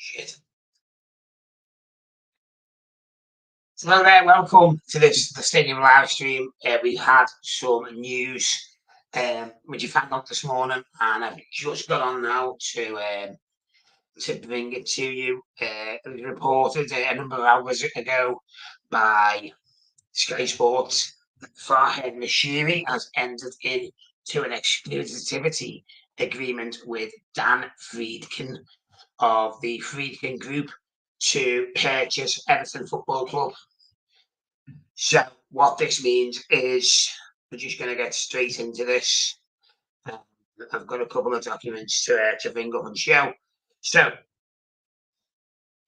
Shit. So hello there, welcome to the Stadium live stream. We've had some news which you found out this morning, and I've just got on now to bring it to you. It was reported a number of hours ago by Sky Sports that Frahad Moshiri has entered into an exclusivity agreement with Dan Friedkin of the Friedkin Group to purchase Everton Football Club. So what this means is we're just going to get straight into this. I've got a couple of documents to bring up and show. So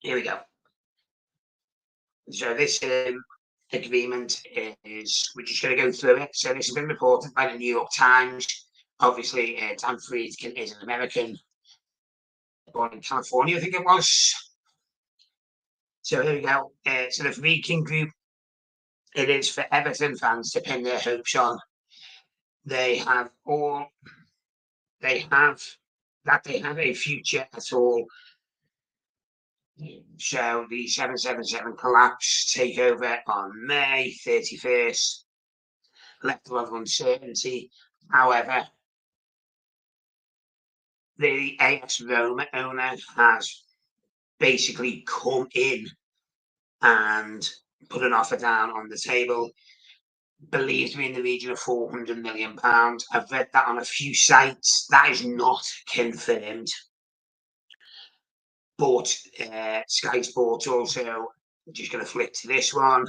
here we go. So this agreement is, we're just going to go through it. So this has been reported by the New York Times. Obviously, Dan Friedkin is an American, born in California, I think it was. So here we go. So the Friedkin Group, it is for Everton fans to pin their hopes on. They have a future at all. So the 777 collapse takeover on May 31st left a lot of uncertainty. However, the AS Roma owner has basically come in and put an offer down on the table, believed to be in the region of £400 million. I've read that on a few sites. That is not confirmed. But Sky Sports also, just going to flip to this one.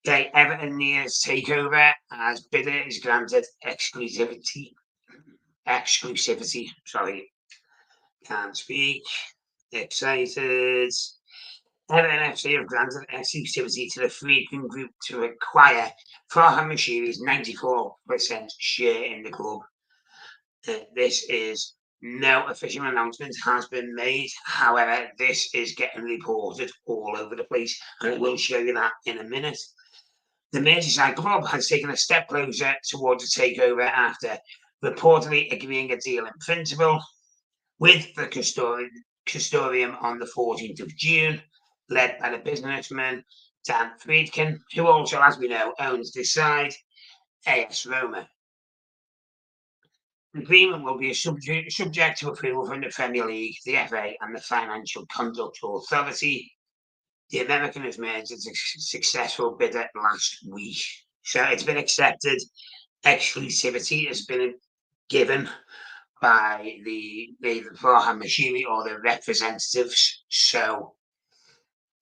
Okay, Everton nears takeover as bidder is granted exclusivity. Sorry, can't speak. Excited. Everton FC have granted exclusivity to the Friedkin Group to acquire Frahad Moshiri's 94% share in the club. This is no official announcement has been made. However, this is getting reported all over the place, and I will show you that in a minute. The Merseyside club has taken a step closer towards a takeover after reportedly agreeing a deal in principle with the custodian on the 14th of June, led by the businessman Dan Friedkin, who also, as we know, owns this side, AS Roma. The agreement will be subject to approval from the Premier League, the FA, and the Financial Conduct Authority. The American has made a successful bidder last week. So it's been accepted. Exclusivity has been given by the Frahad Moshiri or the representatives. So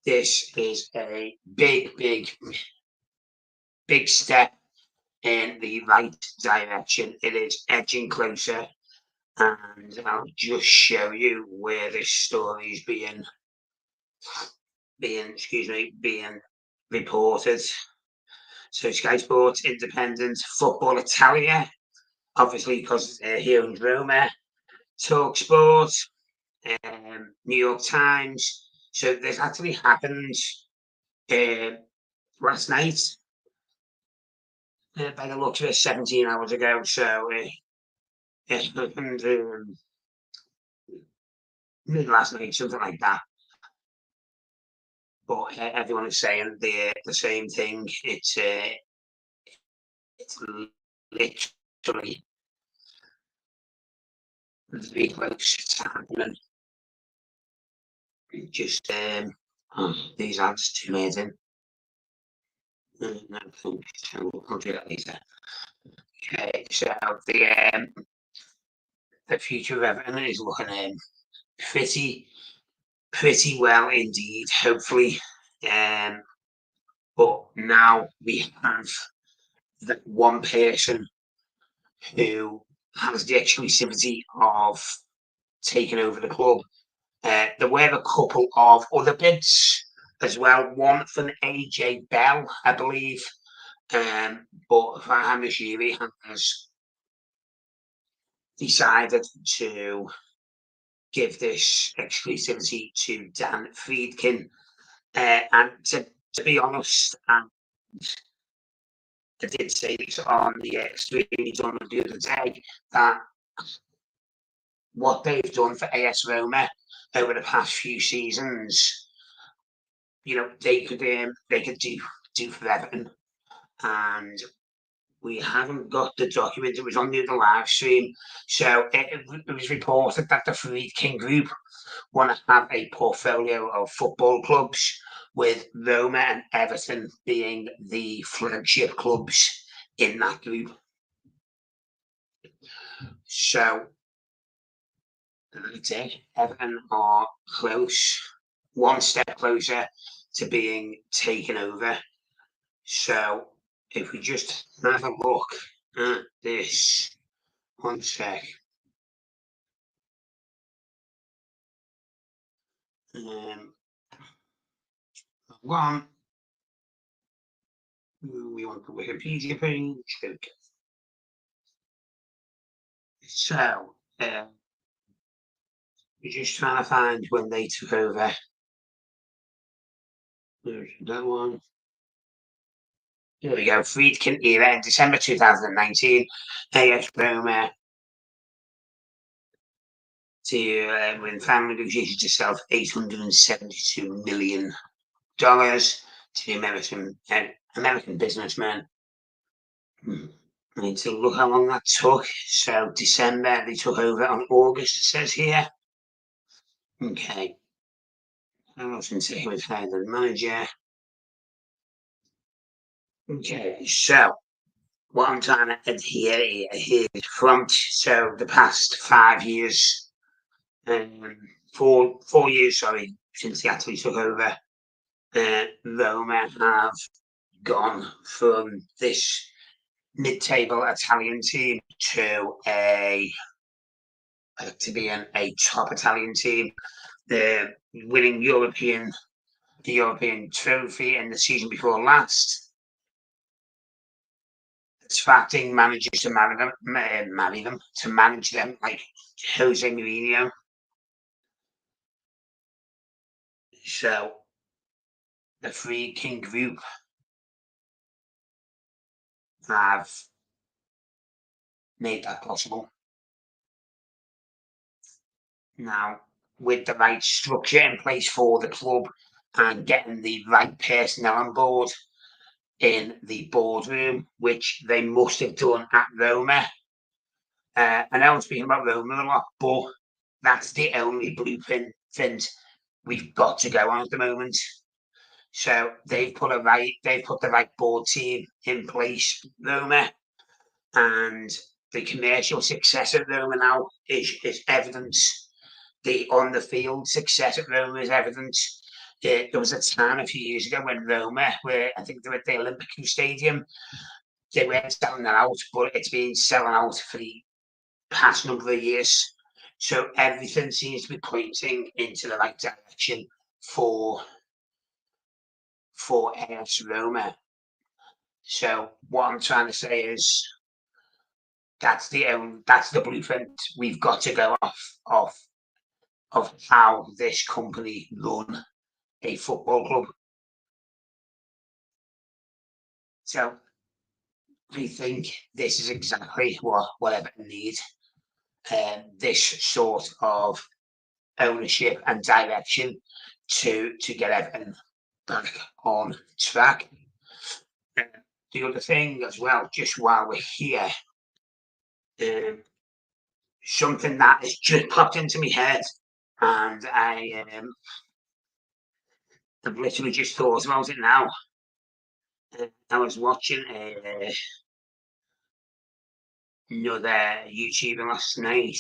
this is a big step in the right direction. It is edging closer, and I'll just show you where this story is being reported. So Sky Sports, Independent, Football Italia, obviously because he owns Roma, Talk Sport, New York Times. So this actually happened last night. By the looks of it, 17 hours ago. So it happened mid last night, something like that. But everyone is saying the same thing. It's literally very close to happening. Just these ads too amazing. I'll do that later. Okay, so the future of Everton is looking pretty well indeed, hopefully. But now we have that one person who has the exclusivity of taking over the club. There were a couple of other bids as well. One from AJ Bell, I believe. But Frahad Moshiri has decided to give this exclusivity to Dan Friedkin. And to be honest, I did say this on the stream done the other day, that what they've done for AS Roma over the past few seasons, they could do for Everton, and we haven't got the document. It was on the other live stream, so it was reported that the Friedkin Group want to have a portfolio of football clubs, with Roma and Everton being the flagship clubs in that group. So that's it. Everton are close, one step closer to being taken over. So if we just have a look at this, one sec. One, we want the Wikipedia page. Okay. So we're just trying to find when they took over. There's that one. Here we go. Friedkin era in December 2019. AS Roma to when family negotiations to sell for $872 million to the American businessman. I need to look how long that took. So December, they took over on August, it says here. Okay. I wasn't saying he was hired as manager. Okay, so what I'm trying to adhere here is from the past 5 years, 4 years, sorry, since they actually took over, Roma have gone from this mid-table Italian team to being a top Italian team. They're winning the European trophy in the season before last. Attracting managers to manage them, like Jose Mourinho. So the Friedkin Group have made that possible. Now, with the right structure in place for the club and getting the right personnel on board in the boardroom, which they must have done at Roma. I know I'm speaking about Roma a lot, but that's the only blueprint we've got to go on at the moment. So they've put the right board team in place, Roma, and the commercial success of Roma now is evident. The on the field success at Roma is evident. There was a time a few years ago when Roma, where I think they were at the Olympic Stadium, they weren't selling that out, but it's been selling out for the past number of years. So everything seems to be pointing into the right direction for AS Roma. So what I'm trying to say is that's the blueprint we've got to go off of how this company run a football club. So I think this is exactly what Everton need. This sort of ownership and direction to get Everton back on track. The other thing as well, just while we're here, something that has just popped into my head, and I've literally just thought about it now. I was watching another YouTuber last night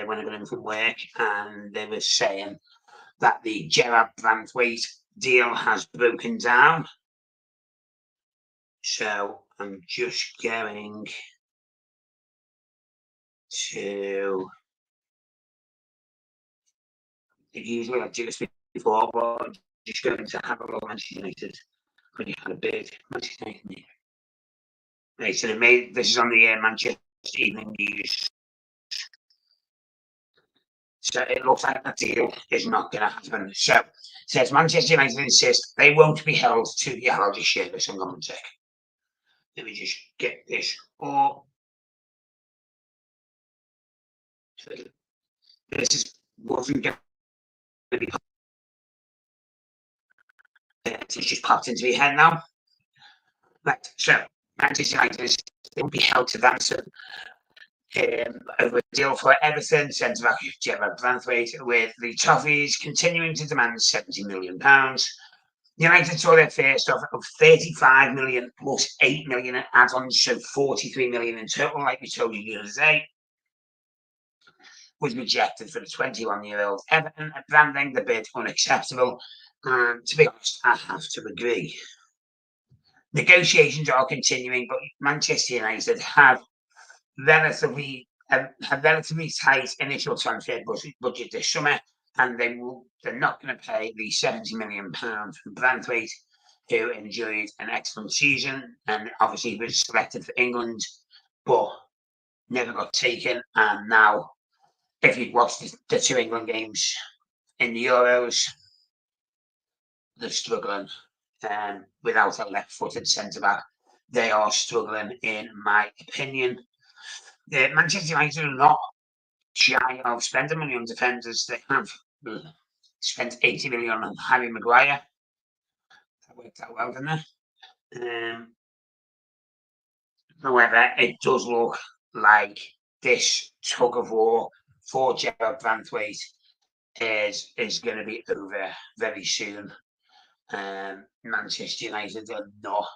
when I got in from work, and they were saying that the Jarrad Branthwaite deal has broken down. So I'm just going to. Usually I do this before, but I'm just going to have a look at Manchester United. When you had a big Manchester United. Right, so this is on the Manchester Evening News. So it looks like that deal is not going to happen. So it says Manchester United insist they won't be held to the. I'll just share this on one sec. Let me just get this up. This wasn't It's just popped into your head now. Right, so Manchester United will be held to ransom over a deal for Everton centre back Jarrad Branthwaite, with the Toffees continuing to demand £70 million. United saw their first offer of 35 million plus 8 million in add-ons, so 43 million in total, like we told you the other day, was rejected for the 21-year-old Everton, branding the bid unacceptable. And to be honest, I have to agree. Negotiations are continuing, but Manchester United have relatively tight initial transfer budget this summer, and they're not going to pay the £70 million from Branthwaite, who enjoyed an excellent season and obviously was selected for England, but never got taken. And now, if you've watched the two England games in the Euros, they're struggling without a left-footed centre-back. They are struggling, in my opinion. Manchester United are not shy of spending money on defenders. They have spent 80 million on Harry Maguire. That worked out well, didn't it? However, it does look like this tug of war for Jarrad Branthwaite is going to be over very soon. Manchester United are not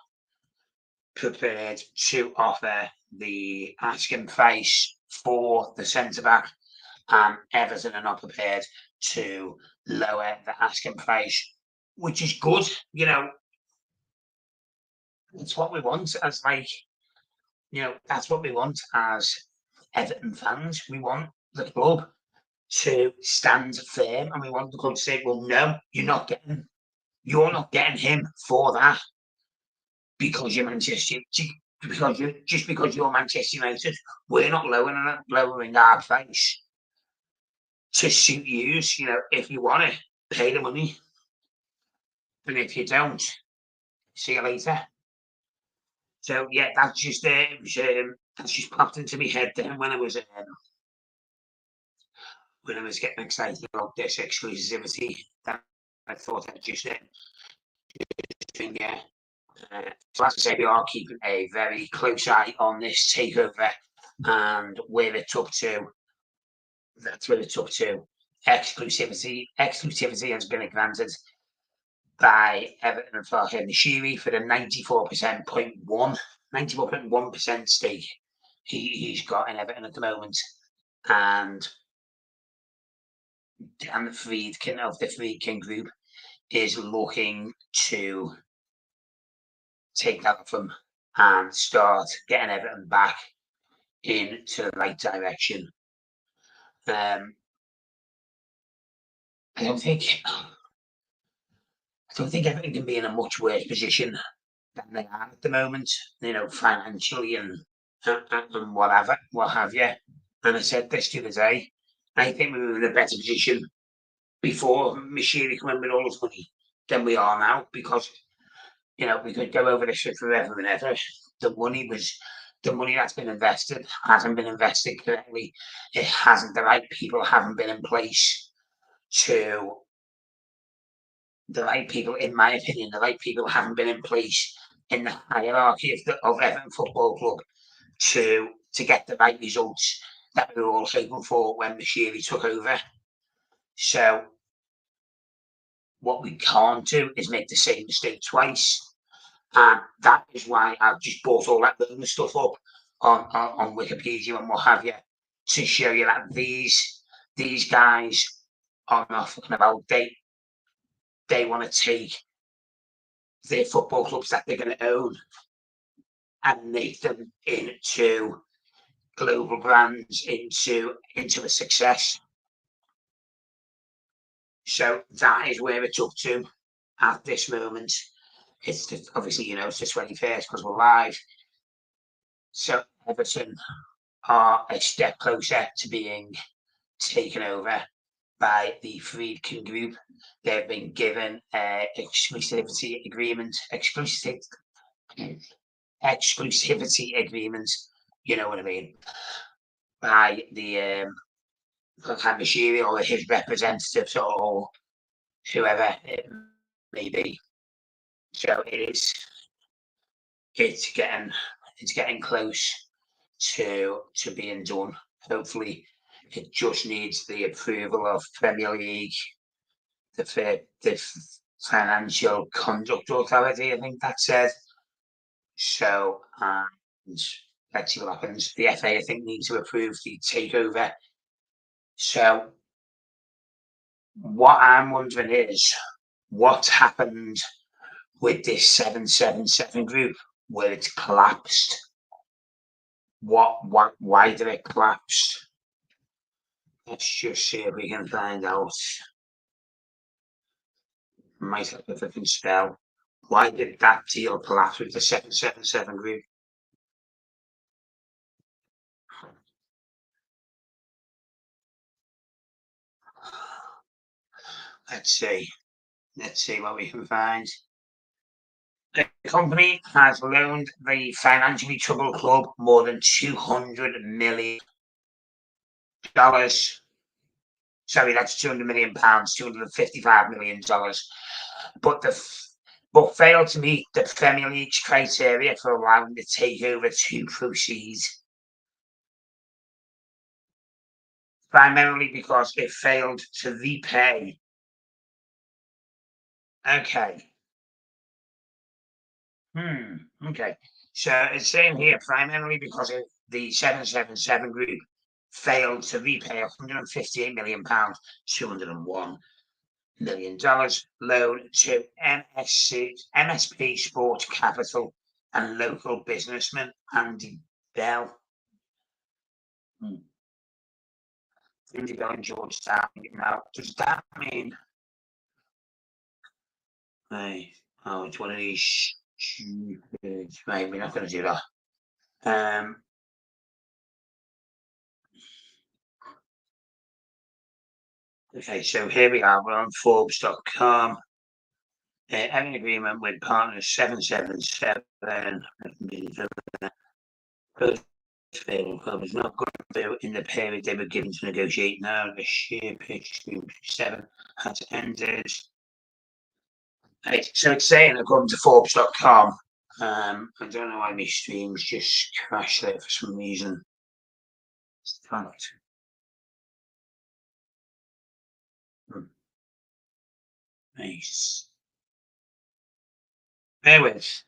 prepared to offer the asking price for the centre-back, and Everton are not prepared to lower the asking price, which is good. You know, it's what we want as, like, you know, that's what we want as Everton fans. We want the club to stand firm, and we want the club to say, well, no, you're not getting him for that because you're Manchester, because you're Manchester United. We're not lowering our price to suit you. You know, if you want it, pay the money, and if you don't, see you later. So yeah, that's just popped into my head then when I was getting excited about this exclusivity. That I thought I'd just yeah. So as I say, we are keeping a very close eye on this takeover and where it's up to. That's where it's up to. Exclusivity has been granted by Everton and Frahad Moshiri for the 94.1% stake he's got in Everton at the moment. And Dan Friedkin of the Friedkin Group is looking to take that from him and start getting Everton back into the right direction. I don't think Everton can be in a much worse position than they are at the moment, you know, financially and whatever, what have you. And I said this the other day, I think we were in a better position before Moshiri came in with all his money than we are now, because, you know, we could go over this for forever and ever. The money that's been invested hasn't been invested correctly. It hasn't. The right people haven't been in place in my opinion, the right people haven't been in place in the hierarchy of Everton Football Club to get the right results that we were all hoping for when Moshiri took over. So what we can't do is make the same mistake twice. And that is why I've just brought all that Roma stuff up on Wikipedia and what have you, to show you that these guys are not fucking about. They want to take their football clubs that they're going to own and make them into global brands, into a success. So that is where it's up to at this moment. It's obviously, you know, it's the 21st because we're live. So Everton are a step closer to being taken over by the Friedkin Group. They've been given an exclusivity agreement, you know what I mean, by the Frahad Moshiri or his representatives or whoever it may be. So it's getting close to being done. Hopefully, it just needs the approval of Premier League, the Financial Conduct Authority, I think that said. So, and let's see what happens. The FA, I think, needs to approve the takeover. So, what I'm wondering is what happened with this 777 group where it's collapsed. Why did it collapse? Let's just see if we can find out. Might have if I can spell. Why did that deal collapse with the 777 group? Let's see. Let's see what we can find. The company has loaned the financially troubled club more than $200 million. Sorry, that's £200 million, $255 million. But failed to meet the Premier League's criteria for allowing the takeover to proceed. Primarily because it failed to repay. Okay. Okay. So it's saying here primarily because the 777 group failed to repay £158 million, $201 million loan to MSP Sports Capital and local businessman Andy Bell. Andy Bell in Georgetown. Now, does that mean? Oh, it's one of these stupid. Right, we're not going to do that. Okay, so here we are. We're on Forbes.com. Having agreement with partners 777. Club is not going to in the period they were given to negotiate. Now the share pitch 7 has ended. Right, so it's saying according to Forbes.com. I don't know why my streams just crashed there for some reason. Nice. Bear with.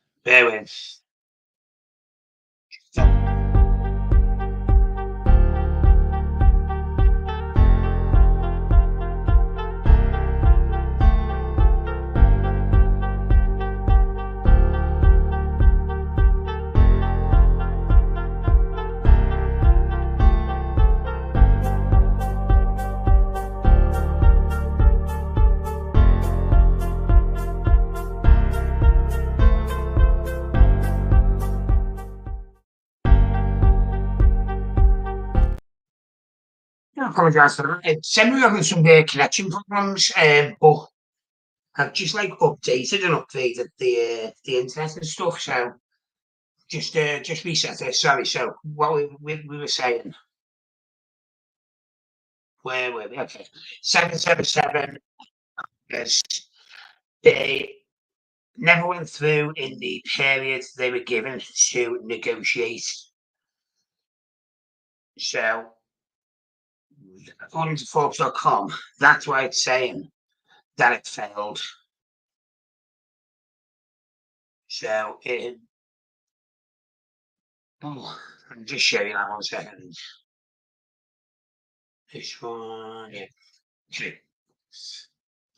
I apologise for that. It said we were having some connection problems, but I've just updated and updated the internet and stuff. So just reset it. Sorry. So what we were saying, where were we? Okay, 777 is they never went through in the period they were given to negotiate. So according to Forbes.com, that's why it's saying that it failed. So I'll just show you that 1 second. This one, yeah. Okay.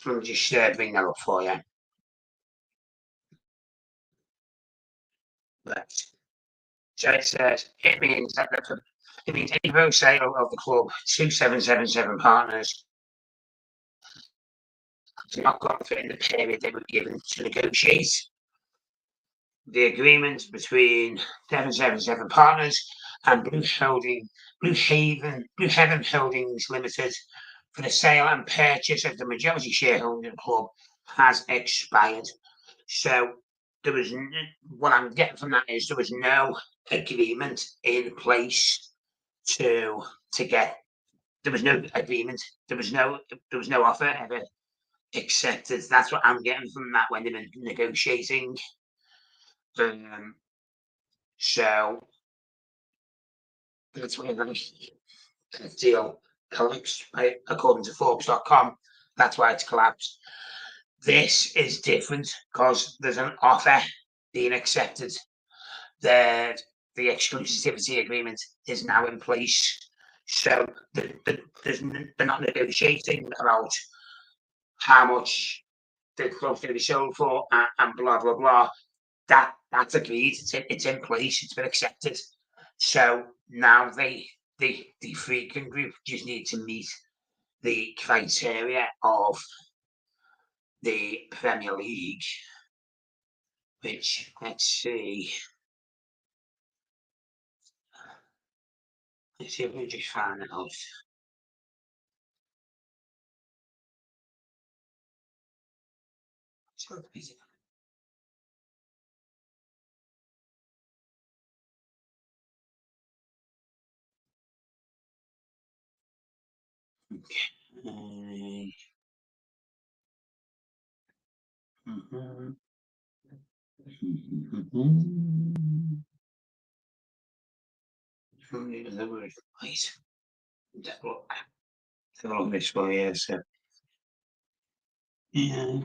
Let me just bring that up for you. Right. So it says it means any gross sale of the club to 777 partners do not go through in the period they were given to negotiate. The agreement between 777 partners and Blue Haven Holdings Limited for the sale and purchase of the majority shareholding in the club has expired. So there was what I'm getting from that is there was no agreement in place to get there was no agreement. There was no offer ever accepted. That's what I'm getting from that when they've been negotiating. So that's why the deal collapsed, right? According to Forbes.com. That's why it's collapsed. This is different because there's an offer being accepted. The exclusivity agreement is now in place. So they're not negotiating about how much the club's going to be sold for and blah, blah, blah. That's agreed. It's in place. It's been accepted. So now the Friedkin Group just need to meet the criteria of the Premier League, which, let's see if we just find out. Okay. Mhm. Wait. Have a look this way, yeah. So, yeah.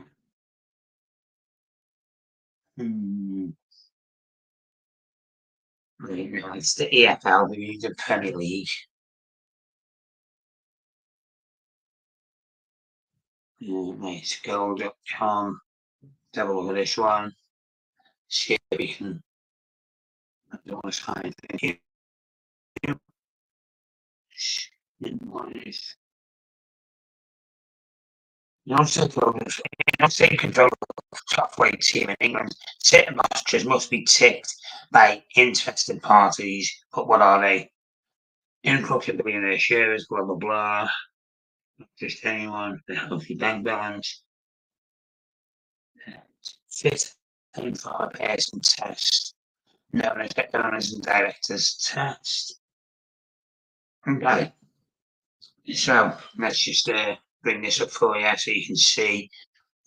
Right, it's the EFL, the Premier League. Right, gold.com. Have a look at this one. See if we can. I don't want to hide it. You also take control of the top weight team in England. Certain boxes must be ticked by interested parties. But what are they? Influx of billionaire shares, blah blah blah. Not just anyone. The healthy bank balance. Fit and for a person test, known as the owners and directors test. Okay. So let's just bring this up for you so you can see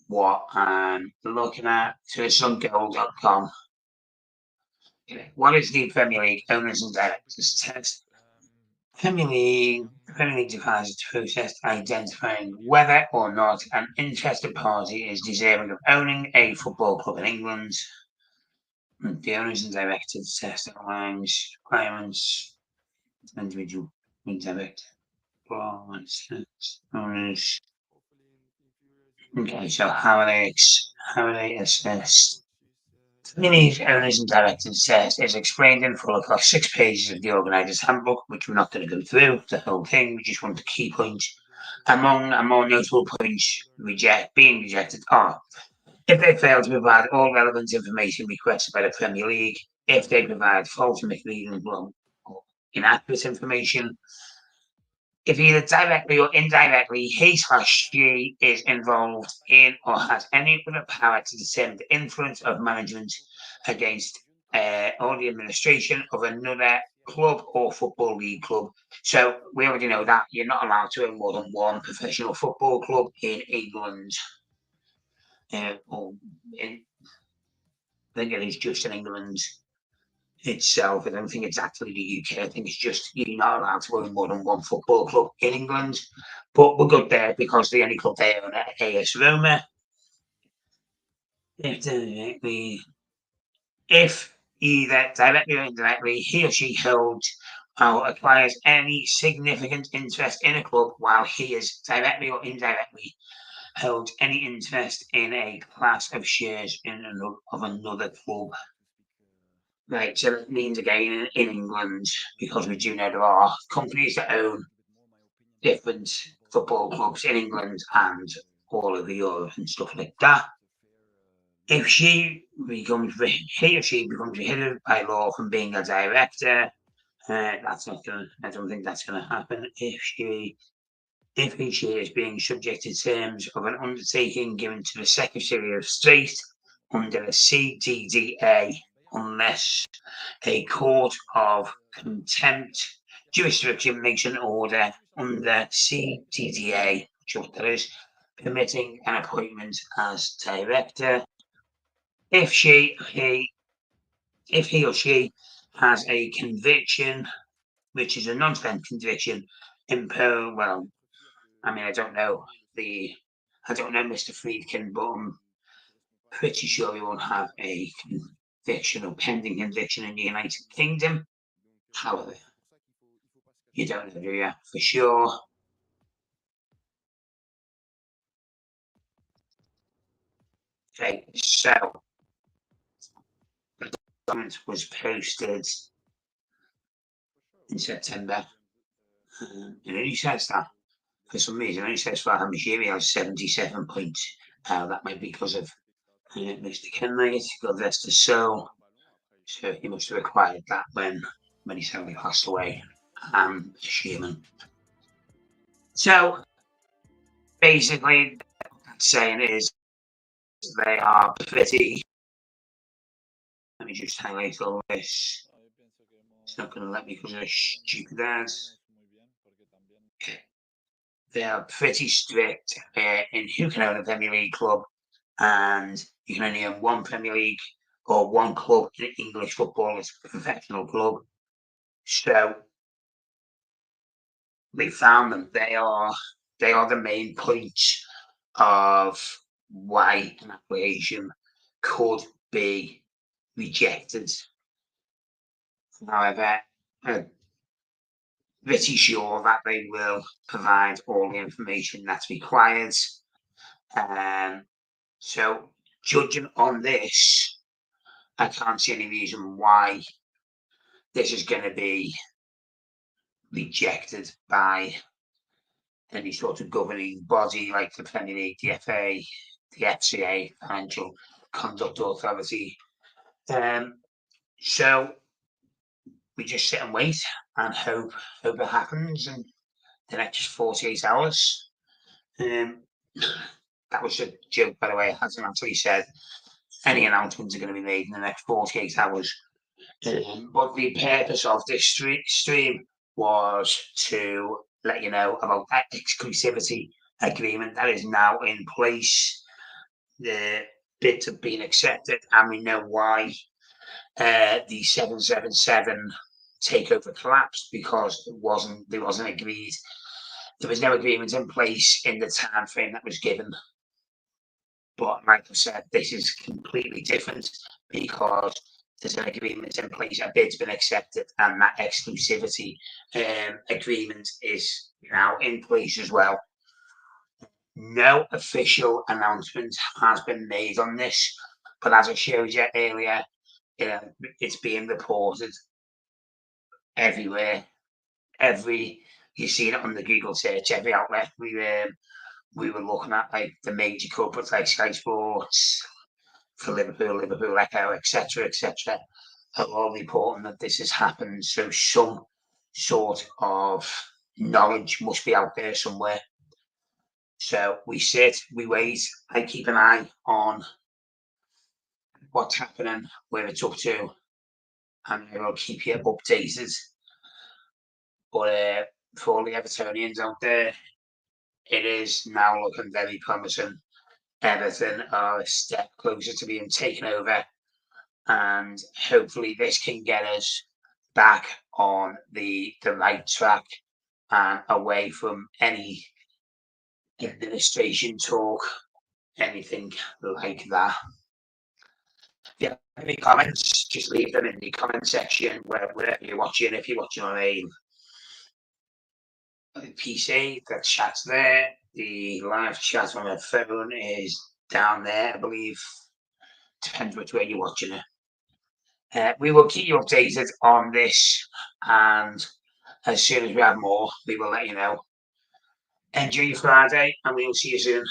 what I'm looking at. So it's on gold.com. What is the Premier League owners and directors test? Premier League defines its process identifying whether or not an interested party is deserving of owning a football club in England. The owners and directors test outlines requirements, individual direct owners. Okay, so how are they assessed? Many owners and directors test is explained in full across 6 pages of the organiser's handbook, which we're not going to go through the whole thing. We just want the key points. Among more notable points being rejected are if they fail to provide all relevant information requested by the Premier League, if they provide false, misleading, or inaccurate information, if either directly or indirectly he/she is involved in or has any other power to determine the influence of management against or the administration of another club or football league club. So we already know that you're not allowed to own more than one professional football club in England. Or I think it is just in England itself. I don't think it's actually the UK. I think it's just you're not allowed to own more than one football club in England. But we're good there because the only club they own are AS Roma. If either directly or indirectly he or she holds or acquires any significant interest in a club while he is directly or indirectly holds any interest in a class of shares of another club. Right, so that means again in England, because we do know there are companies that own different football clubs in England and all over Europe and stuff like that. If he or she becomes prohibited by law from being a director, that's not gonna. I don't think that's gonna happen. If he is being subject to terms of an undertaking given to the Secretary of State under the CDDA, unless a court of contempt jurisdiction makes an order under CTTA, which is what that is, permitting an appointment as director. If he or she has a conviction, which is a non-spent conviction, well, I mean, I don't know Mr. Friedkin, but I'm pretty sure he won't have a conviction or pending conviction in the United Kingdom. However, you don't know, do you? For sure. Okay, so the document was posted in September. It only says that for some reason. It only says Frahad Moshiri has 77 points. That might be because of Mr. Kenwright, God rest his soul. So he must have acquired that when he suddenly passed away. I'm assuming. So basically, what that's saying is they are pretty. Let me just highlight all this. It's not going to let me because of stupid ads. They are pretty strict in who can own a Premier League club, and you can only own one Premier League or one club in English football as a professional club. So we found them. They are the main points of why an application could be rejected. However, I'm pretty sure that they will provide all the information that's required. So judging on this, I can't see any reason why this is going to be rejected by any sort of governing body like the Premier League, the FA, the FCA, Financial Conduct Authority. So we just sit and wait and hope it happens in the next 48 hours. That was a joke, by the way. It hasn't actually said any announcements are going to be made in the next 48 hours. But the purpose of this stream was to let you know about that exclusivity agreement that is now in place. The bids have been accepted, and we know why the 777 takeover collapsed, because there wasn't agreed. There was no agreement in place in the time frame that was given. But like I said, this is completely different because there's an agreement in place, a bid's been accepted, and that exclusivity agreement is now in place as well. No official announcement has been made on this, but as I showed you earlier, it's being reported everywhere. You see it on the Google search, every outlet we were looking at, like the major corporates like Sky Sports, for Liverpool Echo, etc., are all reporting that this has happened. So some sort of knowledge must be out there somewhere. So we sit, we wait. I keep an eye on what's happening, where it's up to, and I will keep you updated. But for all the Evertonians out there, it is now looking very promising. Everton are a step closer to being taken over, and hopefully this can get us back on the right track and away from any administration talk, anything like that. If you have any comments, just leave them in the comment section wherever you're watching. If you're watching on a PC, the chat's there. The live chat on a phone is down there, I believe. Depends which way you're watching it. We will keep you updated on this, and as soon as we have more, we will let you know. Enjoy your Friday, and we will see you soon.